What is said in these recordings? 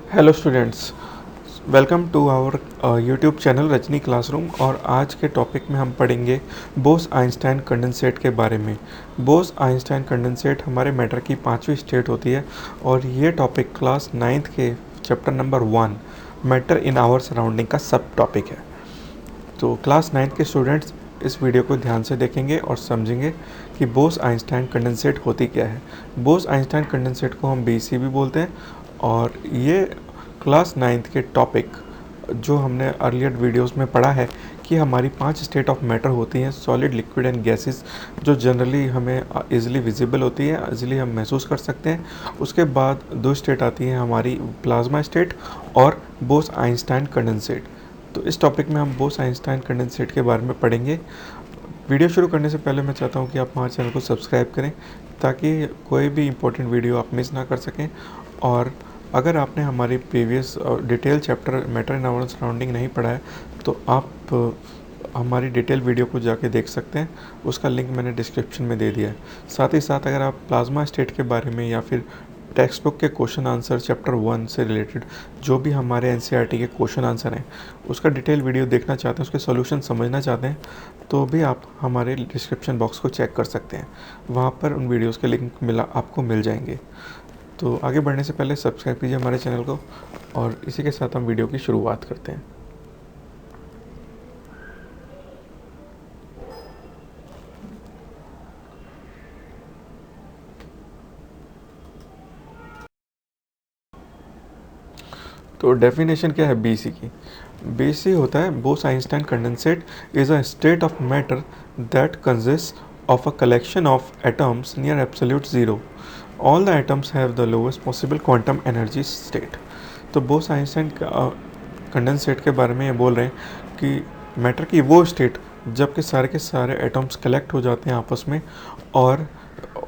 Hello students, welcome to our YouTube channel Rajni classroom. और आज के टॉपिक में हम पढ़ेंगे बोस आइंस्टाइन कंडेंसेट के बारे में। बोस आइंस्टाइन कंडेंसेट हमारे मैटर की 5वीं स्टेट होती है और ये टॉपिक क्लास 9th के chapter number 1 matter in our surrounding का सब टॉपिक है। तो क्लास 9th के स्टूडेंट्स इस वीडियो को ध्यान से देखेंगे और समझेंगे कि बोस आइंस्टाइन कंडेंसेट होती क्या है। बोस आइंस्टाइन कंडेंसेट को हम बीसी भी बोलते हैं और ये क्लास 9th के टॉपिक जो हमने अर्लियर वीडियोस में पढ़ा है कि हमारी 5 स्टेट ऑफ मैटर होती हैं, सॉलिड, लिक्विड एंड गैसेस, जो जनरली हमें इजीली विजिबल होती है, इजीली हम महसूस कर सकते हैं। उसके बाद 2 स्टेट आती हैं हमारी, प्लाज्मा स्टेट और बोस आइंस्टाइन कंडेंसेट। तो इस टॉपिक में हम बोस आइंस्टाइन कंडेंसेट के बारे में पढ़ेंगे। वीडियो शुरू करने से पहले मैं चाहता हूँ कि आप हमारे चैनल को सब्सक्राइब करें ताकि कोई भी इम्पोर्टेंट वीडियो आप मिस ना कर सकें। और अगर आपने हमारी previous detail chapter matter in our surrounding नहीं पढ़ा है तो आप हमारी डिटेल वीडियो को जाके देख सकते हैं, उसका लिंक मैंने डिस्क्रिप्शन में दे दिया है। साथ ही साथ अगर आप प्लाज्मा स्टेट के बारे में या फिर टेक्स्ट बुक के क्वेश्चन आंसर चैप्टर 1 से रिलेटेड जो भी हमारे एनसीईआरटी के क्वेश्चन आंसर हैं उसका डिटेल वीडियो देखना चाहते हैं, उसके सॉल्यूशन समझना चाहते हैं, तो भी आप हमारे डिस्क्रिप्शन बॉक्स को चेक कर सकते हैं। वहाँ पर उन वीडियोज़ के लिंक आपको मिल जाएंगे। तो आगे बढ़ने से पहले सब्सक्राइब कीजिए हमारे चैनल को और इसी के साथ हम वीडियो की शुरुआत करते हैं। तो डेफिनेशन क्या है बीसी की? बीसी होता है Bose Einstein condensate is a state of matter that consist of a collection of atoms near absolute zero. All the atoms have the lowest possible quantum energy state. तो बोस आइंस्टाइन कंडेंसेट के बारे में ये बोल रहे हैं कि मैटर की वो स्टेट जब के सारे एटम्स कलेक्ट हो जाते हैं आपस में और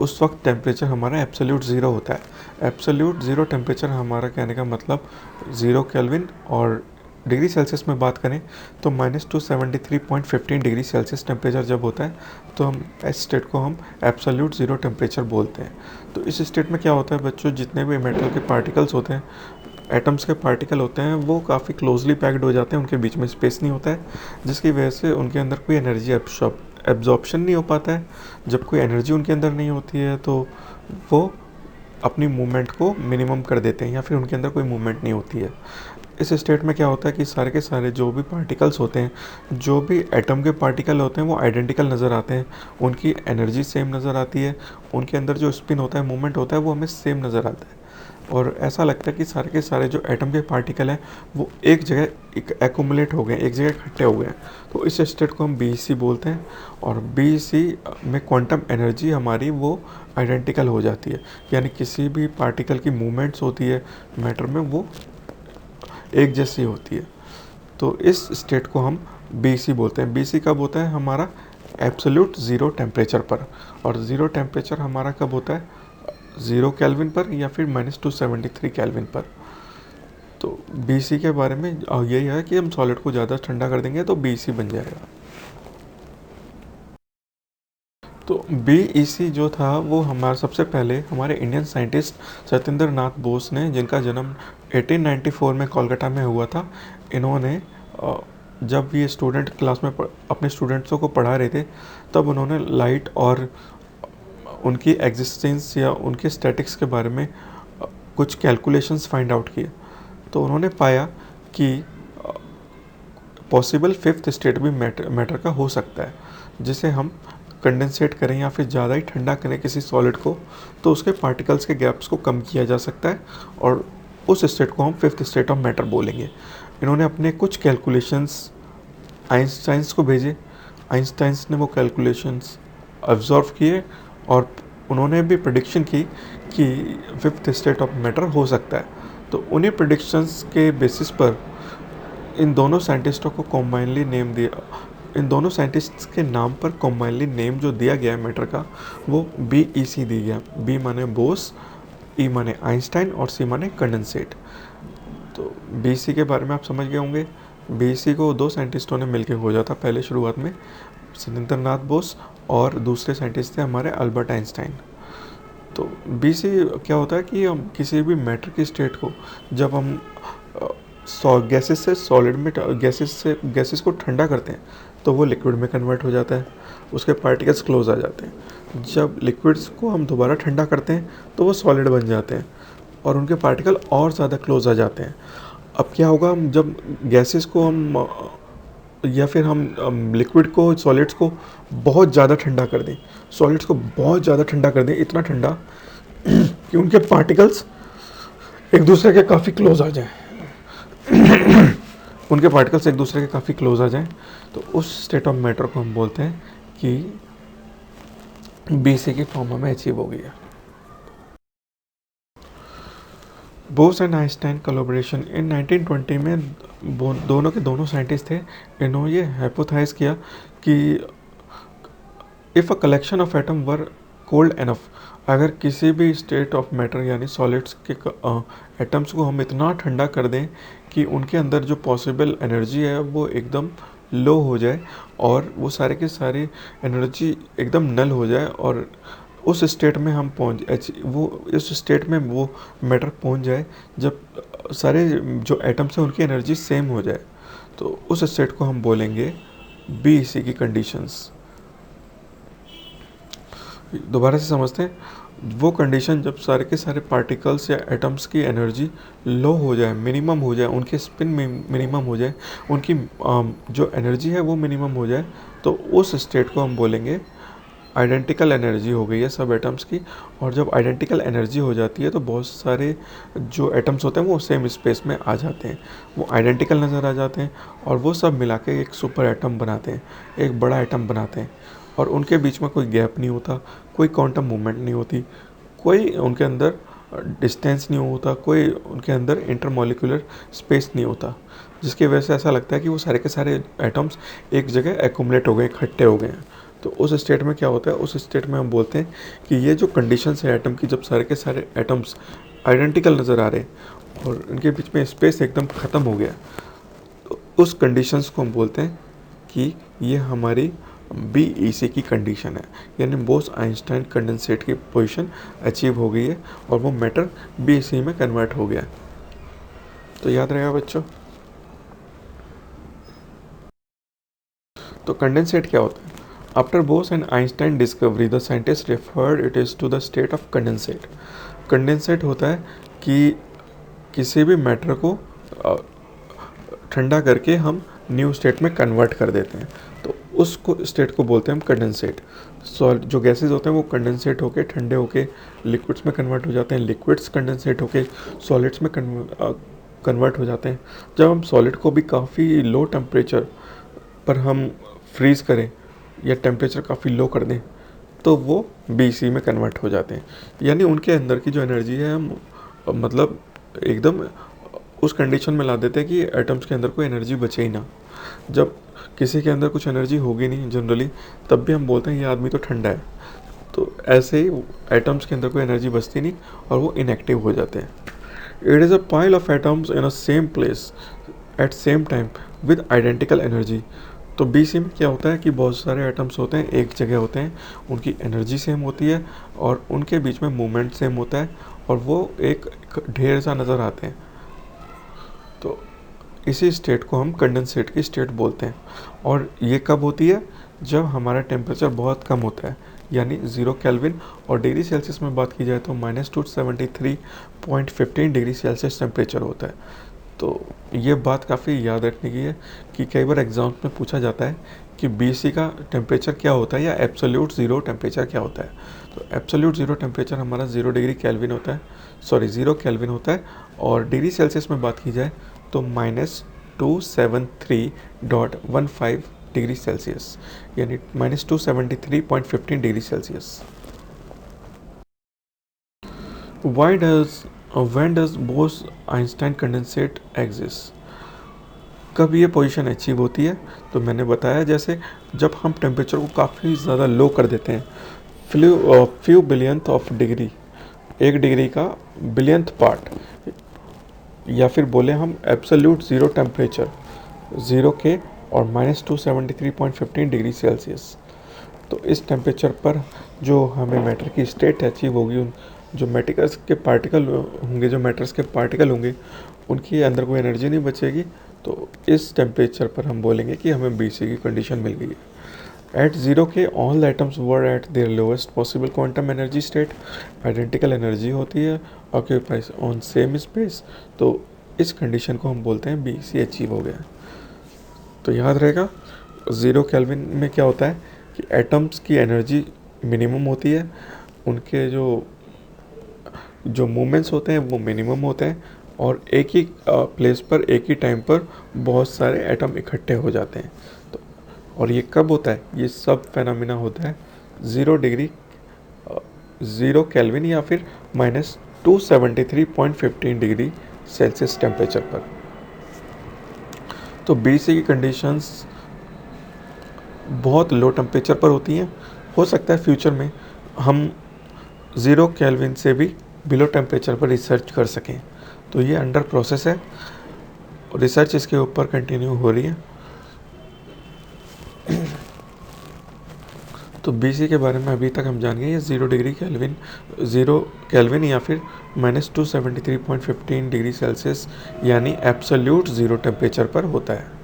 उस वक्त टेम्परेचर हमारा एब्सोल्यूट ज़ीरो होता है। एब्सोल्यूट ज़ीरो टेम्परेचर हमारा कहने का मतलब 0 केल्विन, और डिग्री सेल्सियस में बात करें तो -273.15 डिग्री सेल्सियस टेम्परेचर जब होता है तो हम इस स्टेट को हम एब्सोल्यूट ज़ीरो टेम्परेचर बोलते हैं। तो इस स्टेट में क्या होता है बच्चों, जितने भी मेटल के पार्टिकल्स होते हैं, एटम्स के पार्टिकल होते हैं, वो काफ़ी क्लोजली पैक्ड हो जाते हैं, उनके बीच में स्पेस नहीं होता है, जिसकी वजह से उनके अंदर कोई एनर्जी एब्जॉर्प्शन नहीं हो पाता है। जब कोई एनर्जी उनके अंदर नहीं होती है तो वो अपनी मूवमेंट को मिनिमम कर देते हैं या फिर उनके अंदर कोई मूवमेंट नहीं होती है। इस स्टेट में क्या होता है कि सारे के सारे जो भी पार्टिकल्स होते हैं, जो भी एटम के पार्टिकल होते हैं, वो आइडेंटिकल नज़र आते हैं, उनकी एनर्जी सेम नज़र आती है, उनके अंदर जो स्पिन होता है, मूवमेंट होता है, वो हमें सेम नज़र आता है। और ऐसा लगता है कि सारे के सारे जो एटम के पार्टिकल हैं वो एक जगह एक्यूमुलेट हो गए, एक जगह इकट्ठे हो गए। तो इस स्टेट को हम बीसी बोलते हैं। और बीसी में क्वांटम एनर्जी हमारी वो आइडेंटिकल हो जाती है, यानी किसी भी पार्टिकल की मूवमेंट्स होती है मैटर में वो एक जैसी होती है। तो इस स्टेट को हम बीसी बोलते हैं। बीसी कब होता है? हमारा एब्सोल्यूट ज़ीरो टेम्परेचर पर। और ज़ीरो टेम्परेचर हमारा कब होता है? 0 केल्विन पर या फिर -273 केल्विन पर। तो बीसी के बारे में यही है कि हम सॉलिड को ज़्यादा ठंडा कर देंगे तो बीसी बन जाएगा। तो बीईसी जो था वो हमारा सबसे पहले हमारे इंडियन साइंटिस्ट सत्येंद्र नाथ बोस ने, जिनका जन्म 1894 में कोलकाता में हुआ था। इन्होंने जब ये स्टूडेंट क्लास में अपने स्टूडेंट्सों को पढ़ा रहे थे तब उन्होंने लाइट और उनकी एग्जिस्टेंस या उनके स्टैटिक्स के बारे में कुछ कैलकुलेशंस फाइंड आउट किए। तो उन्होंने पाया कि पॉसिबल फिफ्थ स्टेट भी मैटर का हो सकता है, जिसे हम कंडेंसेट करें या फिर ज़्यादा ही ठंडा करें किसी सॉलिड को तो उसके पार्टिकल्स के गैप्स को कम किया जा सकता है और उस स्टेट को हम फिफ्थ स्टेट ऑफ मैटर बोलेंगे। इन्होंने अपने कुछ कैलकुलेशंस आइंस्टाइंस को भेजे। आइंस्टाइंस ने वो कैलकुलेशंस ऑब्जर्व किए और उन्होंने भी प्रेडिक्शन की कि फिफ्थ स्टेट ऑफ मैटर हो सकता है। तो उन्हीं प्रेडिक्शंस के बेसिस पर इन दोनों साइंटिस्टों को कॉम्बाइनली नेम दिया, इन दोनों साइंटिस्ट्स के नाम पर कॉम्बाइनली नेम जो दिया गया है मैटर का वो बीईसी दिया गया। बी माने बोस, ई माने आइंस्टाइन और सी माने कंडेंसेट। तो बीसी के बारे में आप समझ गए होंगे। बीसी को 2 साइंटिस्टों ने मिलकर खोजा था पहले शुरुआत में, सत्येंद्र नाथ बोस और दूसरे साइंटिस्ट थे हमारे अल्बर्ट आइंस्टाइन। तो बी सी क्या होता है कि हम किसी भी मैटर की स्टेट को जब हम गैसेस से सॉलिड में गैसेस को ठंडा करते हैं तो वो लिक्विड में कन्वर्ट हो जाता है, उसके पार्टिकल्स क्लोज आ जाते हैं। जब लिक्विड्स को हम दोबारा ठंडा करते हैं तो वो सॉलिड बन जाते हैं और उनके पार्टिकल और ज़्यादा क्लोज आ जाते हैं। अब क्या होगा, हम जब गैसेस को हम या फिर हम लिक्विड को सॉलिड्स को बहुत ज़्यादा ठंडा कर दें, सॉलिड्स को बहुत ज़्यादा ठंडा कर दें, इतना ठंडा कि उनके पार्टिकल्स एक दूसरे के काफ़ी क्लोज आ जाएं उनके पार्टिकल्स एक दूसरे के काफ़ी क्लोज आ जाएं, तो उस स्टेट ऑफ मैटर को हम बोलते हैं कि BC की फॉर्म हमें अचीव हो गई है। बोस एंड आइंस्टाइन कोलैबोरेशन इन 1920 में दोनों के दोनों साइंटिस्ट थे। इन्होंने ये हाइपोथेसाइज किया कि if a collection of atom were cold enough, अगर किसी भी स्टेट ऑफ मैटर यानी सॉलिड्स के एटम्स को हम इतना ठंडा कर दें कि उनके अंदर जो पॉसिबल एनर्जी है वो एकदम लो हो जाए और वो सारे के सारे एनर्जी एकदम नल हो जाए और उस स्टेट में हम उस स्टेट में वो मैटर पहुंच जाए जब सारे जो एटम्स हैं उनकी एनर्जी सेम हो जाए, तो उस स्टेट को हम बोलेंगे BC की कंडीशंस। दोबारा से समझते हैं, वो कंडीशन जब सारे के सारे पार्टिकल्स या एटम्स की एनर्जी लो हो जाए, मिनिमम हो जाए, उनके स्पिन मिनिमम हो जाए, उनकी जो एनर्जी है वो मिनिमम हो जाए, तो उस स्टेट को हम बोलेंगे आइडेंटिकल एनर्जी हो गई है सब एटम्स की। और जब आइडेंटिकल एनर्जी हो जाती है तो बहुत सारे जो एटम्स होते हैं वो सेम स्पेस में आ जाते हैं, वो आइडेंटिकल नज़र आ जाते हैं और वो सब मिला के एक सुपर एटम बनाते हैं, एक बड़ा एटम बनाते हैं और उनके बीच में कोई गैप नहीं होता, कोई क्वांटम मूवमेंट नहीं होती, कोई उनके अंदर डिस्टेंस नहीं होता, कोई उनके अंदर इंटरमोलिकुलर स्पेस नहीं होता, जिसकी वजह से ऐसा लगता है कि वो सारे के सारे एटम्स एक जगह एक्यूमुलेट हो गए, इकट्ठे हो गए हैं। तो उस स्टेट में क्या होता है, उस स्टेट में हम बोलते हैं कि ये जो कंडीशंस है एटम की, जब सारे के सारे एटम्स आइडेंटिकल नज़र आ रहे हैं और इनके बीच में स्पेस एकदम ख़त्म हो गया, तो उस कंडीशंस को हम बोलते हैं कि ये हमारी BEC की कंडीशन है, यानी बोस आइंस्टाइन कंडेंसेट की पोजीशन अचीव हो गई है और वो मैटर BEC में कन्वर्ट हो गया। तो याद रहेगा बच्चों। तो कंडेंसेट क्या होता है? After Bose and Einstein discovery the scientist referred it is to the state of condensate. Condensate होता है कि किसी भी मैटर को ठंडा करके हम न्यू स्टेट में कन्वर्ट कर देते हैं, तो उसको स्टेट को बोलते हैं हम कंडेंसेट। जो गैसेस होते हैं वो कंडेंसेट होके ठंडे होके लिक्विड्स में कन्वर्ट हो जाते हैं, लिक्विड्स कंडेंसेट होके सॉलिड्स में कन्वर्ट हो जाते हैं। जब हम सॉलिड को भी काफ़ी लो टेम्परेचर पर हम फ्रीज़ करें या टेम्परेचर काफ़ी लो कर दें तो वो BC में कन्वर्ट हो जाते हैं, यानी उनके अंदर की जो एनर्जी है हम मतलब एकदम उस कंडीशन में ला देते हैं कि एटम्स के अंदर कोई एनर्जी बचे ही ना। जब किसी के अंदर कुछ एनर्जी होगी नहीं जनरली, तब भी हम बोलते हैं ये आदमी तो ठंडा है। तो ऐसे ही एटम्स के अंदर कोई एनर्जी बचती नहीं और वो इनएक्टिव हो जाते हैं। It is a pile of atoms in a same place at same time with identical energy. तो BC में क्या होता है कि बहुत सारे एटम्स होते हैं, एक जगह होते हैं, उनकी एनर्जी सेम होती है और उनके बीच में मूवमेंट सेम होता है और वो एक ढेर सा नज़र आते हैं। तो इसी स्टेट को हम कंडेंसेट की स्टेट बोलते हैं। और ये कब होती है? जब हमारा टेम्परेचर बहुत कम होता है, यानी 0 केल्विन, और डिग्री सेल्सियस में बात की जाए तो -273.15 डिग्री सेल्सियस टेम्परेचर होता है। तो ये बात काफ़ी याद रखने की है कि कई बार एग्ज़ाम में पूछा जाता है कि BC का टेम्परेचर क्या होता है या एब्सोल्यूट ज़ीरो टेम्परेचर क्या होता है। तो एब्सोल्यूट ज़ीरो टेम्परेचर हमारा 0 डिग्री केल्विन होता है, 0 केल्विन होता है, और डिग्री सेल्सियस में बात की जाए तो -273.15 डिग्री सेल्सियस, यानी -273.15 degree Celsius. When does Bose-Einstein condensate exist? कब ये पोजीशन अचीव होती है? तो मैंने बताया जैसे जब हम टेम्परेचर को काफ़ी ज़्यादा लो कर देते हैं, few billionth of degree, 1 degree का बिलियंथ पार्ट, या फिर बोले हम एब्सोल्यूट ज़ीरो टेम्परेचर 0 के और -273.15 डिग्री सेल्सियस। तो इस टेम्परेचर पर जो हमें मैटर की स्टेट अचीव होगी, उन जो मैटर्स के पार्टिकल होंगे, जो मैटर्स के पार्टिकल होंगे, उनकी अंदर कोई एनर्जी नहीं बचेगी। तो इस टेम्परेचर पर हम बोलेंगे कि हमें BC की कंडीशन मिल गई है। एट ज़ीरो के all atoms were at there lowest possible quantum energy state, identical energy होती है, ऑक्यूपाइज ऑन सेम स्पेस। तो इस कंडीशन को हम बोलते हैं BC अचीव हो गया। तो याद रहेगा, 0 केल्विन में क्या होता है कि एटम्स की एनर्जी मिनिमम होती है, उनके जो मूवमेंट्स होते हैं वो मिनिमम होते हैं, और एक ही प्लेस पर एक ही टाइम पर बहुत सारे एटम इकट्ठे हो जाते हैं। तो और ये कब होता है? ये सब फेनोमेना होता है 0 केल्विन या फिर -273.15 डिग्री सेल्सियस टेम्परेचर पर। तो BC की कंडीशंस बहुत लो टेम्परेचर पर होती हैं। हो सकता है फ्यूचर में हम 0 केल्विन से भी बिलो टेम्परेचर पर रिसर्च कर सकें। तो ये अंडर प्रोसेस है, रिसर्च इसके ऊपर कंटिन्यू हो रही है। तो BC के बारे में अभी तक हम जान गए, ये 0 केल्विन या फिर -273.15 डिग्री सेल्सियस यानी एब्सोल्यूट ज़ीरो टेम्परेचर पर होता है।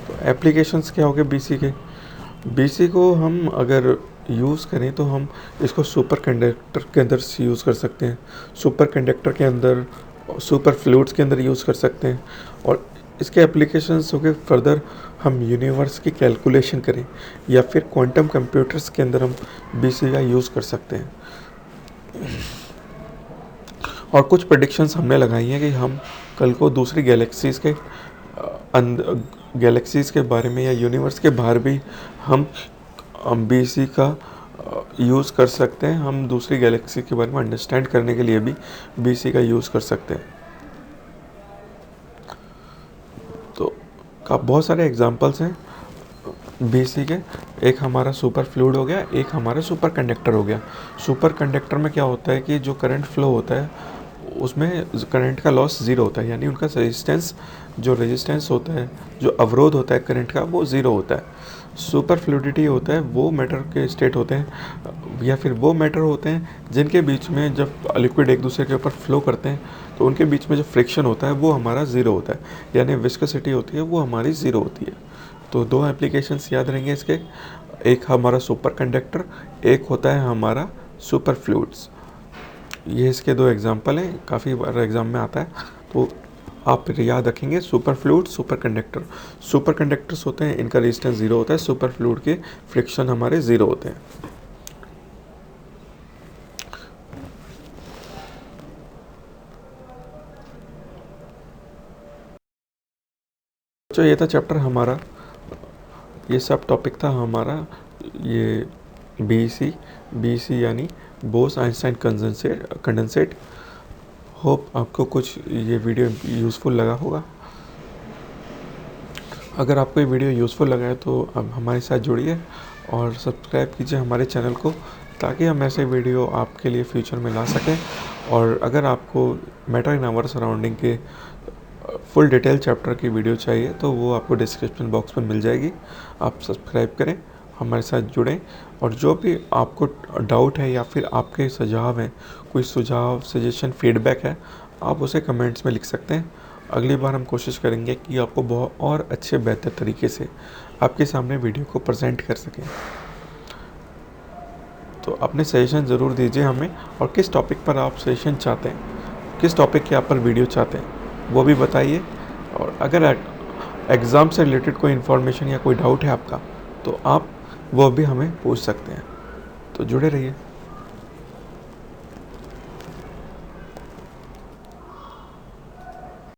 तो एप्लीकेशंस क्या हो गए BC के? BC को हम अगर यूज़ करें तो हम इसको सुपर कंडक्टर के अंदर यूज़ कर सकते हैं, सुपर कंडक्टर के अंदर, सुपर फ्लूइड्स के अंदर यूज़ कर सकते हैं। और इसके एप्लीकेशंस हो गए फर्दर हम यूनिवर्स की कैलकुलेशन करें, या फिर क्वांटम कंप्यूटर्स के अंदर हम BC का यूज़ कर सकते हैं। और कुछ प्रेडिक्शंस हमने लगाई हैं कि हम कल को दूसरी गैलेक्सीज़ के बारे में या यूनिवर्स के बाहर भी हम BC का यूज़ कर सकते हैं। हम दूसरी गैलेक्सी के बारे में अंडरस्टैंड करने के लिए भी BC का यूज़ कर सकते हैं। तो बहुत सारे एग्जांपल्स हैं BC के। एक हमारा सुपर फ्लूइड हो गया, एक हमारा सुपर कंडक्टर हो गया। सुपर कंडक्टर में क्या होता है कि जो करंट फ्लो होता है उसमें करंट का लॉस ज़ीरो होता है, यानी उनका रेजिस्टेंस होता है, जो अवरोध होता है करंट का, वो ज़ीरो होता है। सुपर फ्लूइडिटी होता है वो मैटर के स्टेट होते हैं, या फिर वो मैटर होते हैं जिनके बीच में जब लिक्विड एक दूसरे के ऊपर फ्लो करते हैं तो उनके बीच में जो फ्रिक्शन होता है वो हमारा ज़ीरो होता है, यानी विस्कोसिटी होती है वो हमारी ज़ीरो होती है। तो दो एप्लीकेशंस याद रहेंगे इसके, एक हमारा सुपर कंडक्टर, एक होता है हमारा सुपर फ्लूइड्स। ये इसके दो एग्जांपल हैं, काफ़ी बार एग्जाम में आता है, तो आप याद रखेंगे super fluid, super conductor. Super conductors होते हैं इनका रेजिस्टेंस ज़ीरो होता है, सुपर फ्लूइड के फ्रिक्शन हमारे ज़ीरो होते हैं। तो ये था चैप्टर हमारा, ये सब टॉपिक था हमारा, ये BC यानी बोस-आइंस्टाइन कंडेंसेट। होप आपको कुछ ये वीडियो यूज़फुल लगा होगा। अगर आपको ये वीडियो यूज़फुल लगा है तो अब हमारे साथ जुड़िए और सब्सक्राइब कीजिए हमारे चैनल को, ताकि हम ऐसे वीडियो आपके लिए फ्यूचर में ला सकें। और अगर आपको मैटर इन आवर सराउंडिंग के फुल डिटेल चैप्टर की वीडियो चाहिए तो वो आपको डिस्क्रिप्शन बॉक्स में मिल जाएगी। आप सब्सक्राइब करें, हमारे साथ जुड़ें, और जो भी आपको डाउट है या फिर आपके सुझाव हैं, कोई सुझाव, सजेशन, फीडबैक है, आप उसे कमेंट्स में लिख सकते हैं। अगली बार हम कोशिश करेंगे कि आपको बहुत और अच्छे बेहतर तरीके से आपके सामने वीडियो को प्रेजेंट कर सकें। तो अपने सजेशन ज़रूर दीजिए हमें, और किस टॉपिक पर आप सजेशन चाहते हैं, किस टॉपिक के आप पर वीडियो चाहते हैं वो भी बताइए। और अगर एग्ज़ाम से रिलेटेड कोई इन्फॉर्मेशन या कोई डाउट है आपका तो आप वो भी हमें पूछ सकते हैं। तो जुड़े रहिए।